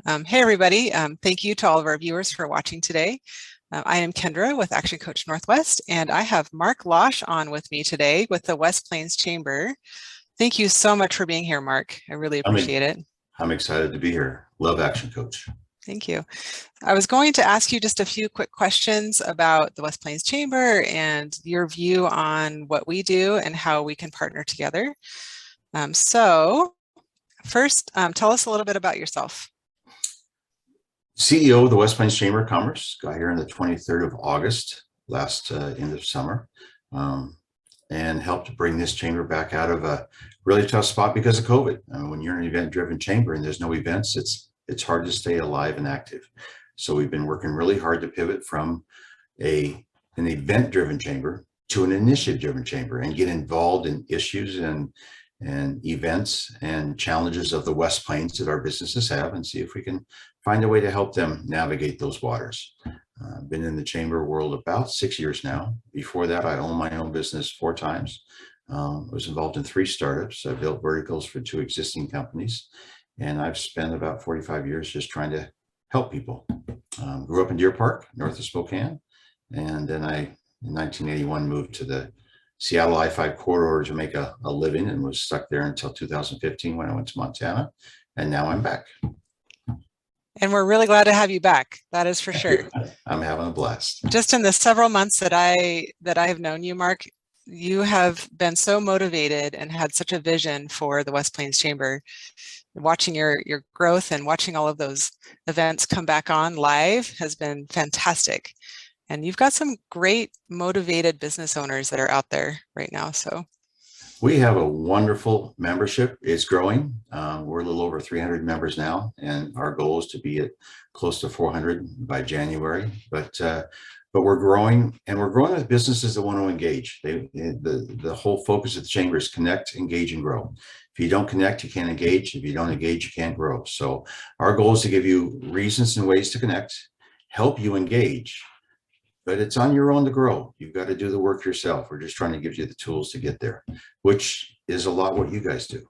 Hey, everybody. Thank you to all of our viewers for watching today. I am Kendra with Action Coach Northwest, and I have Mark Losh on with me today with the West Plains Chamber. Thank you so much for being here, Mark. I really appreciate it. I'm excited to be here. Love Action Coach. Thank you. I was going to ask you just a few quick questions about the West Plains Chamber and your view on what we do and how we can partner together. So first, tell us a little bit about yourself. CEO of the West Plains Chamber of Commerce, got here on the 23rd of August, last end of summer, and helped bring this chamber back out of a really tough spot because of COVID. I mean, when you're an event-driven chamber and there's no events, it's hard to stay alive and active. So we've been working really hard to pivot from an event-driven chamber to an initiative-driven chamber and get involved in issues and events and challenges of the West Plains that our businesses have, and see if we can find a way to help them navigate those waters. I've been in the chamber world about 6 years now. Before that, I owned my own business 4 times. I was involved in 3 startups. I built verticals for 2 existing companies, and I've spent about 45 years just trying to help people. Grew up in Deer Park, north of Spokane, and then I, in 1981, moved to the Seattle I-5 corridor to make a living, and was stuck there until 2015 when I went to Montana, and now I'm back. And we're really glad to have you back. That is for sure. I'm having a blast. Just in the several months that I have known you, Mark, you have been so motivated and had such a vision for the West Plains Chamber. Watching your growth and watching all of those events come back on live has been fantastic. And you've got some great motivated business owners that are out there right now. So we have a wonderful membership. It's growing. We're a little over 300 members now, and our goal is to be at close to 400 by January. But we're growing, and we're growing with businesses that want to engage. The whole focus of the chamber is connect, engage, and grow. If you don't connect, you can't engage. If you don't engage, you can't grow. So our goal is to give you reasons and ways to connect, help you engage, but it's on your own to grow. You've got to do the work yourself. We're just trying to give you the tools to get there, which is a lot what you guys do.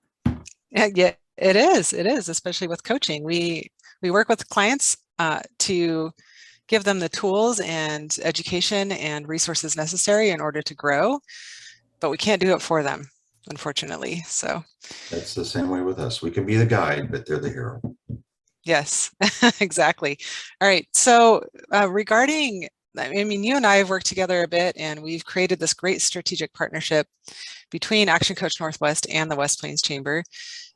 Yeah, it is. It is, especially with coaching. We work with clients to give them the tools and education and resources necessary in order to grow, but we can't do it for them, unfortunately. So that's the same way with us. We can be the guide, but they're the hero. Yes, exactly. All right. So regarding, I mean, you and I have worked together a bit, and we've created this great strategic partnership between Action Coach Northwest and the West Plains Chamber.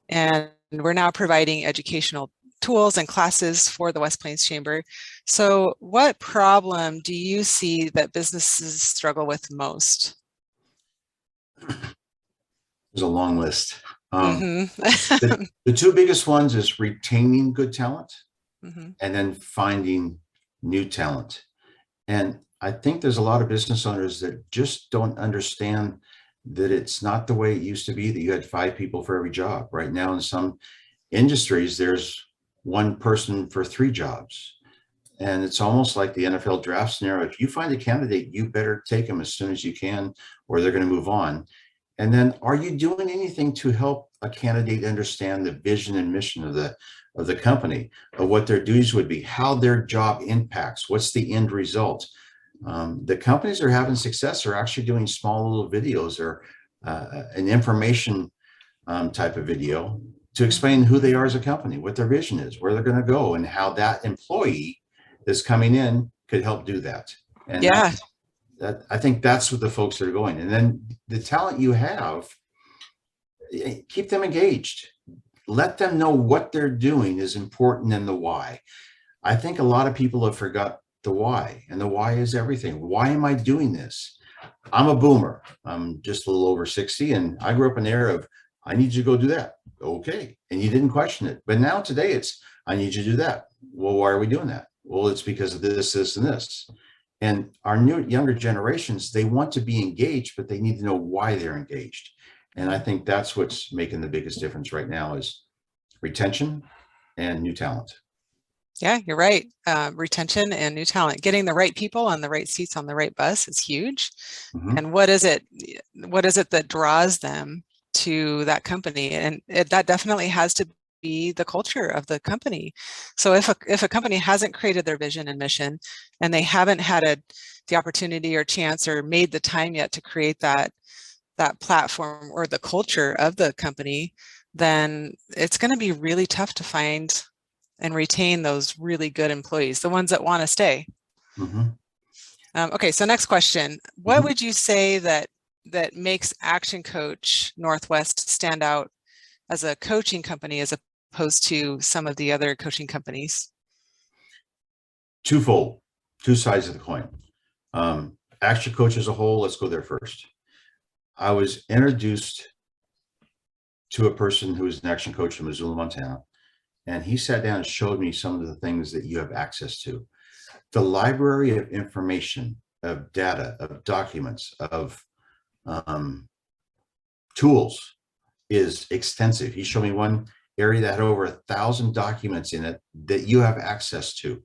And we're now providing educational tools and classes for the West Plains Chamber. So what problem do you see that businesses struggle with most? There's a long list. The 2 biggest ones is retaining good talent and then finding new talent. And I think there's a lot of business owners that just don't understand that it's not the way it used to be, that you had 5 people for every job. Right now, in some industries, there's 1 person for 3 jobs. And it's almost like the NFL draft scenario. If you find a candidate, you better take them as soon as you can, or they're going to move on. And then, are you doing anything to help a candidate understand the vision and mission of the company, of what their duties would be, how their job impacts, what's the end result? The companies that are having success are actually doing small little videos or an information type of video to explain who they are as a company, what their vision is, where they're going to go, and how that employee that's coming in could help do that. And yeah, I think that's what the folks that are going. And then the talent you have, keep them engaged. Let them know what they're doing is important than the why. I think a lot of people have forgot the why, and the why is everything. Why am I doing this? I'm a boomer. I'm just a little over 60, and I grew up in the era of, I need you to go do that. Okay. And you didn't question it. But now today it's, I need you to do that. Well, why are we doing that? Well, it's because of this, this, and this. And our younger generations, they want to be engaged, but they need to know why they're engaged. And I think that's what's making the biggest difference right now is retention and new talent. Yeah, you're right. Retention and new talent, getting the right people on the right seats on the right bus is huge. And what is it that draws them to that company? And that definitely has to be the culture of the company. So if a company hasn't created their vision and mission, and they haven't had the opportunity or chance or made the time yet to create that platform or the culture of the company, then it's going to be really tough to find and retain those really good employees, the ones that want to stay. Mhm. Okay, so next question. What Mhm. would you say that makes Action Coach Northwest stand out as a coaching company as opposed to some of the other coaching companies? Twofold, two sides of the coin. Action Coach as a whole, let's go there first. I was introduced to a person who is an action coach in Missoula, Montana, and he sat down and showed me some of the things that you have access to. The library of information, of data, of documents, of um, tools is extensive. He showed me one area that had over 1,000 documents in it that you have access to.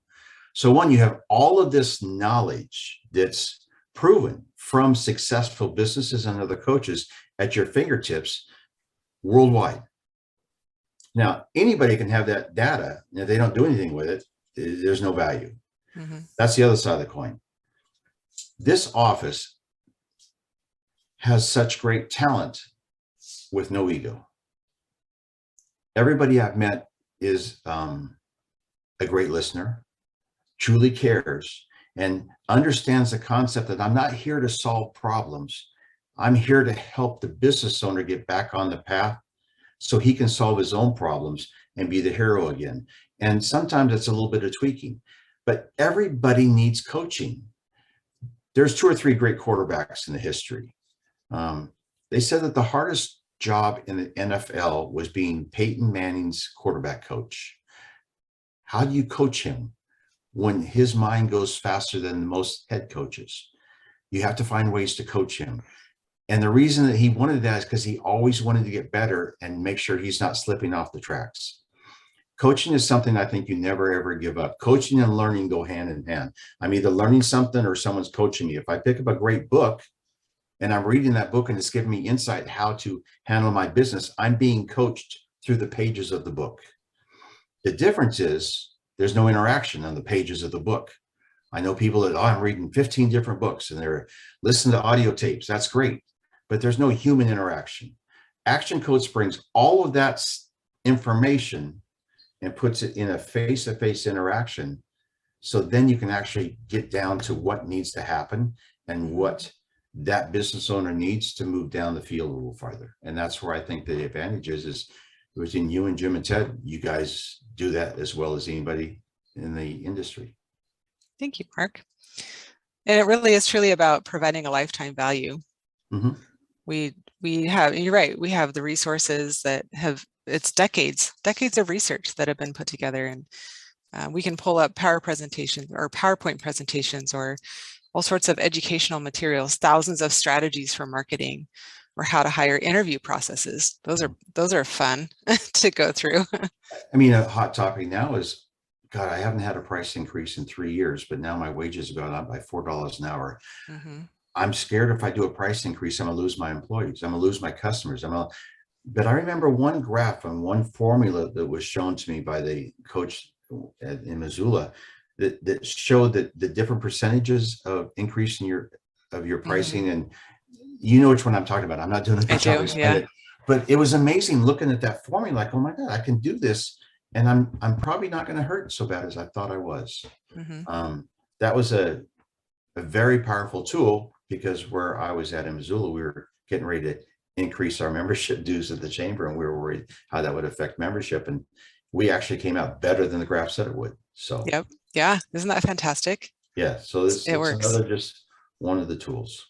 So one, you have all of this knowledge that's proven from successful businesses and other coaches at your fingertips worldwide. Now, anybody can have that data, and if they don't do anything with it, there's no value. Mm-hmm. That's the other side of the coin. This office has such great talent with no ego. Everybody I've met is a great listener, truly cares, and understands the concept that I'm not here to solve problems. I'm here to help the business owner get back on the path so he can solve his own problems and be the hero again. And sometimes it's a little bit of tweaking, but everybody needs coaching. There's two or three great quarterbacks in the history. They said that the hardest job in the NFL was being Peyton Manning's quarterback coach. How do you coach him when his mind goes faster than most head coaches? You have to find ways to coach him. And the reason that he wanted that is because he always wanted to get better and make sure he's not slipping off the tracks. Coaching is something I think you never, ever give up. Coaching and learning go hand in hand. I'm either learning something or someone's coaching me. If I pick up a great book and I'm reading that book and it's giving me insight how to handle my business, I'm being coached through the pages of the book. The difference is there's no interaction on the pages of the book. I know people that, I'm reading 15 different books and they're listening to audio tapes. That's great, but there's no human interaction. Action Coach brings all of that information and puts it in a face-to-face interaction. So then you can actually get down to what needs to happen and what that business owner needs to move down the field a little farther. And that's where I think the advantage is between you and Jim and Ted. You guys do that as well as anybody in the industry. Thank you, Mark. And it really is truly about providing a lifetime value. Mm-hmm. We have, you're right, we have the resources that have, it's decades of research that have been put together, and we can pull up PowerPoint presentations or all sorts of educational materials, thousands of strategies for marketing or how to hire interview processes. Those are fun to go through. I mean, a hot topic now is, God, I haven't had a price increase in 3 years, but now my wages have gone up by $4 an hour. Mm-hmm. I'm scared if I do a price increase, I'm gonna lose my employees. I'm gonna lose my customers. But I remember one graph and one formula that was shown to me by the coach in Missoula that showed that the different percentages of increase in your pricing, mm-hmm. and you know which one I'm talking about. I'm not doing a good job explaining it, but it was amazing looking at that formula, like, oh my God, I can do this. And I'm probably not going to hurt so bad as I thought I was. Mm-hmm. That was a very powerful tool, because where I was at in Missoula, we were getting ready to increase our membership dues at the chamber, and we were worried how that would affect membership. And we actually came out better than the graph said it would. So yep, yeah, isn't that fantastic? Yeah, so it's works. Another just one of the tools.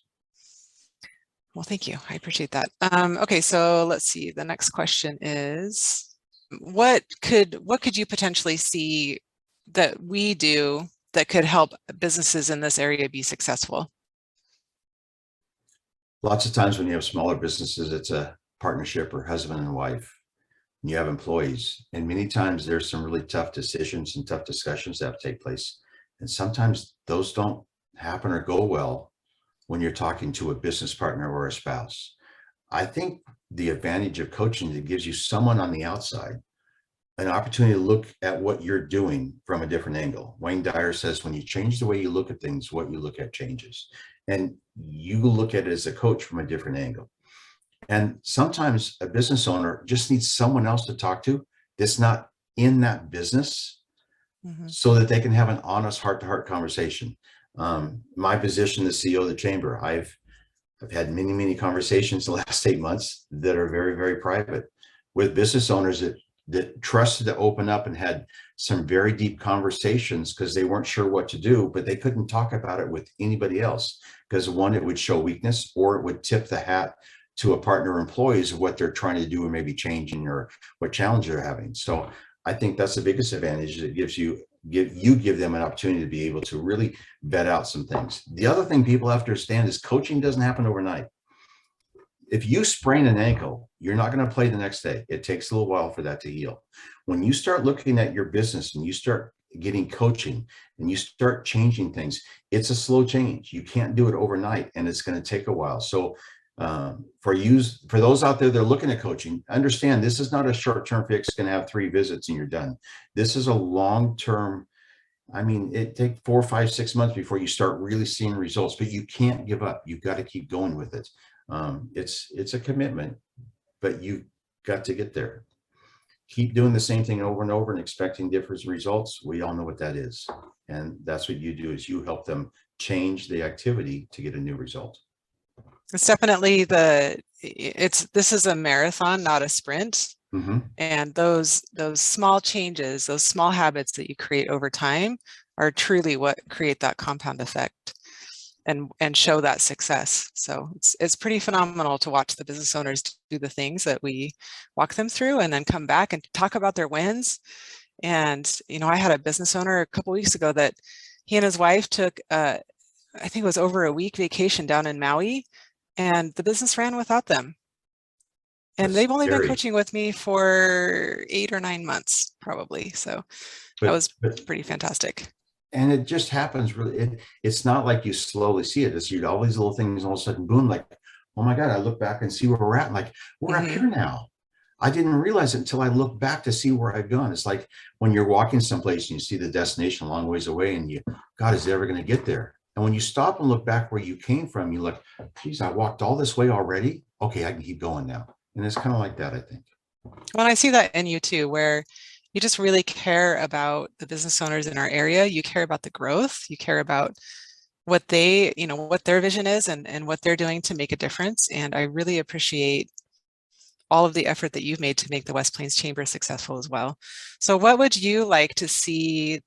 Well, thank you. I appreciate that. Okay, so let's see. The next question is, what could you potentially see that we do that could help businesses in this area be successful? Lots of times when you have smaller businesses, it's a partnership or husband and wife, and you have employees. And many times there's some really tough decisions and tough discussions that have to take place. And sometimes those don't happen or go well when you're talking to a business partner or a spouse. I think the advantage of coaching, that gives you someone on the outside an opportunity to look at what you're doing from a different angle. Wayne Dyer says, when you change the way you look at things, what you look at changes. And you look at it as a coach from a different angle. And sometimes a business owner just needs someone else to talk to that's not in that business, Mhm. so that they can have an honest heart-to-heart conversation. My position as CEO of the chamber, I've had many, many conversations the last 8 months that are very, very private with business owners that trusted to open up and had some very deep conversations because they weren't sure what to do, but they couldn't talk about it with anybody else because, one, it would show weakness, or it would tip the hat to a partner or employees of what they're trying to do or maybe changing or what challenge they're having. So I think that's the biggest advantage. It gives you give them an opportunity to be able to really vet out some things. The other thing people have to understand is coaching doesn't happen overnight. If you sprain an ankle, you're not going to play the next day. It takes a little while for that to heal. When you start looking at your business and you start getting coaching and you start changing things, it's a slow change. You can't do it overnight, and it's going to take a while. So for those out there that are looking at coaching, understand this is not a short-term fix, going to have 3 visits and you're done. This is a long-term. I mean, it takes 4, 5, 6 months before you start really seeing results, but you can't give up. You've got to keep going with it. It's a commitment, but you've got to get there. Keep doing the same thing over and over and expecting different results. We all know what that is. And that's what you do, is you help them change the activity to get a new result. It's definitely this is a marathon, not a sprint. Mm-hmm. And those small changes, those small habits that you create over time are truly what create that compound effect and show that success. So it's pretty phenomenal to watch the business owners do the things that we walk them through and then come back and talk about their wins. And, I had a business owner a couple weeks ago that he and his wife took, I think it was over a week vacation down in Maui, and the business ran without them. And they've only been coaching with me for 8 or 9 months, probably. So that was pretty fantastic. And it just happens really. It's not like you slowly see it. It's all these little things, all of a sudden, boom, like, oh my God, I look back and see where we're at. Like, we're up here now. I didn't realize it until I looked back to see where I've gone. It's like when you're walking someplace and you see the destination a long ways away and God, is it ever going to get there? And when you stop and look back where you came from, you look, geez, I walked all this way already. Okay, I can keep going now. And it's kind of like that, I think. Well, I see that in you too, where you just really care about the business owners in our area. You care about the growth. You care about what what their vision is and what they're doing to make a difference. And I really appreciate all of the effort that you've made to make the West Plains Chamber successful as well. So what would you like to see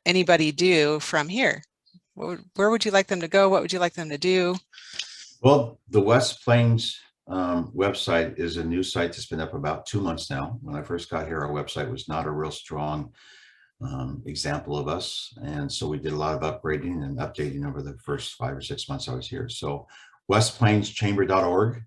anybody do from here? Where would you like them to go? What would you like them to do? Well, the West Plains website is a new site that's been up about 2 months now. When I first got here, our website was not a real strong example of us. And so we did a lot of upgrading and updating over the first 5 or 6 months I was here. So westplainschamber.org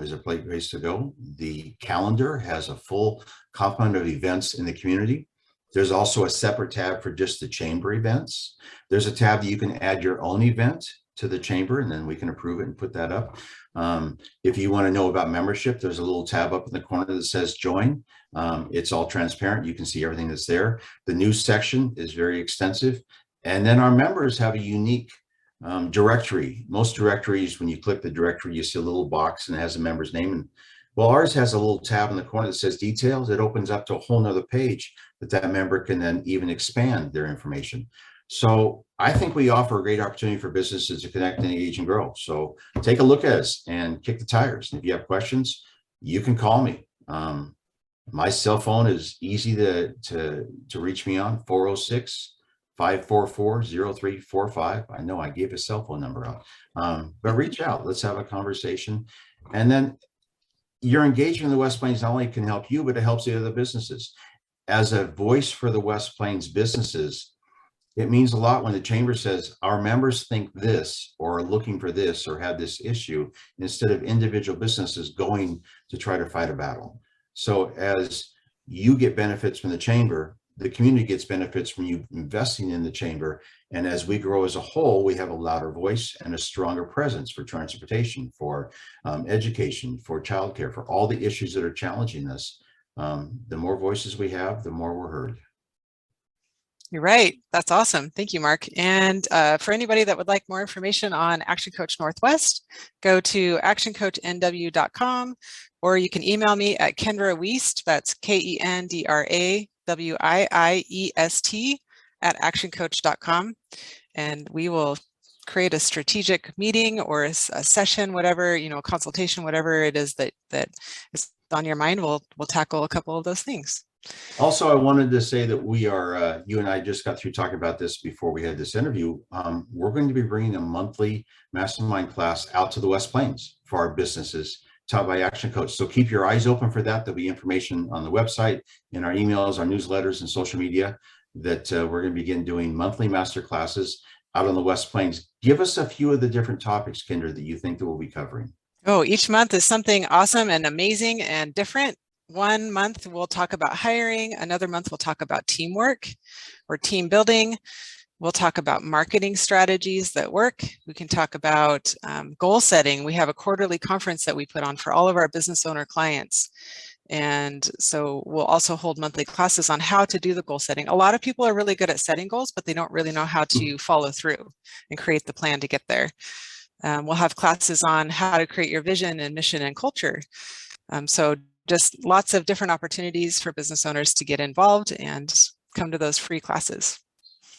is a place to go. The calendar has a full complement of events in the community. There's also a separate tab for just the chamber events. There's a tab that you can add your own event to the chamber, and then we can approve it and put that up. If you want to know about membership, there's a little tab up in the corner that says join. It's all transparent. You can see everything that's there. The news section is very extensive. And then our members have a unique directory. Most directories, when you click the directory, you see a little box and it has a member's name. And well, ours has a little tab in the corner that says details. It opens up to a whole nother page that member can then even expand their information. So I think we offer a great opportunity for businesses to connect and engage and grow. So take a look at us and kick the tires. And if you have questions, you can call me. My cell phone is easy to reach me on, 406-544-0345. I know I gave a cell phone number out, but reach out. Let's have a conversation. And then your engagement in the West Plains not only can help you, but it helps the other businesses. As a voice for the West Plains businesses, it means a lot when the chamber says our members think this or are looking for this or have this issue, instead of individual businesses going to try to fight a battle. So as you get benefits from the chamber, the community gets benefits from you investing in the chamber. And as we grow as a whole, we have a louder voice and a stronger presence for transportation, for education, for childcare, for all the issues that are challenging us. The more voices we have, the more we're heard. You're right. That's awesome. Thank you, Mark. And for anybody that would like more information on Action Coach Northwest, go to actioncoachnw.com, or you can email me at Kendra Wiest, that's KendraWiest at actioncoach.com. And we will create a strategic meeting or a session, whatever, a consultation, whatever it is that is on your mind. We'll tackle a couple of those things. Also, I wanted to say that we are, you and I just got through talking about this before we had this interview. We're going to be bringing a monthly mastermind class out to the West Plains for our businesses, taught by Action Coach. So keep your eyes open for that. There'll be information on the website, in our emails, our newsletters, and social media that we're going to begin doing monthly master classes out on the West Plains. Give us a few of the different topics, Kendra, that you think that we'll be covering. Oh, each month is something awesome and amazing and different. One month we'll talk about hiring. Another month we'll talk about teamwork or team building. We'll talk about marketing strategies that work. We can talk about goal setting. We have a quarterly conference that we put on for all of our business owner clients. And so we'll also hold monthly classes on how to do the goal setting. A lot of people are really good at setting goals, but they don't really know how to follow through and create the plan to get there. We'll have classes on how to create your vision and mission and culture. So just lots of different opportunities for business owners to get involved and come to those free classes.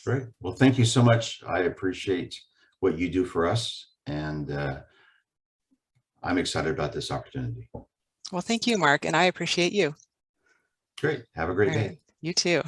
Great. Well, thank you so much. I appreciate what you do for us, and I'm excited about this opportunity. Well, thank you, Mark, and I appreciate you. Great. Have a great day. You too.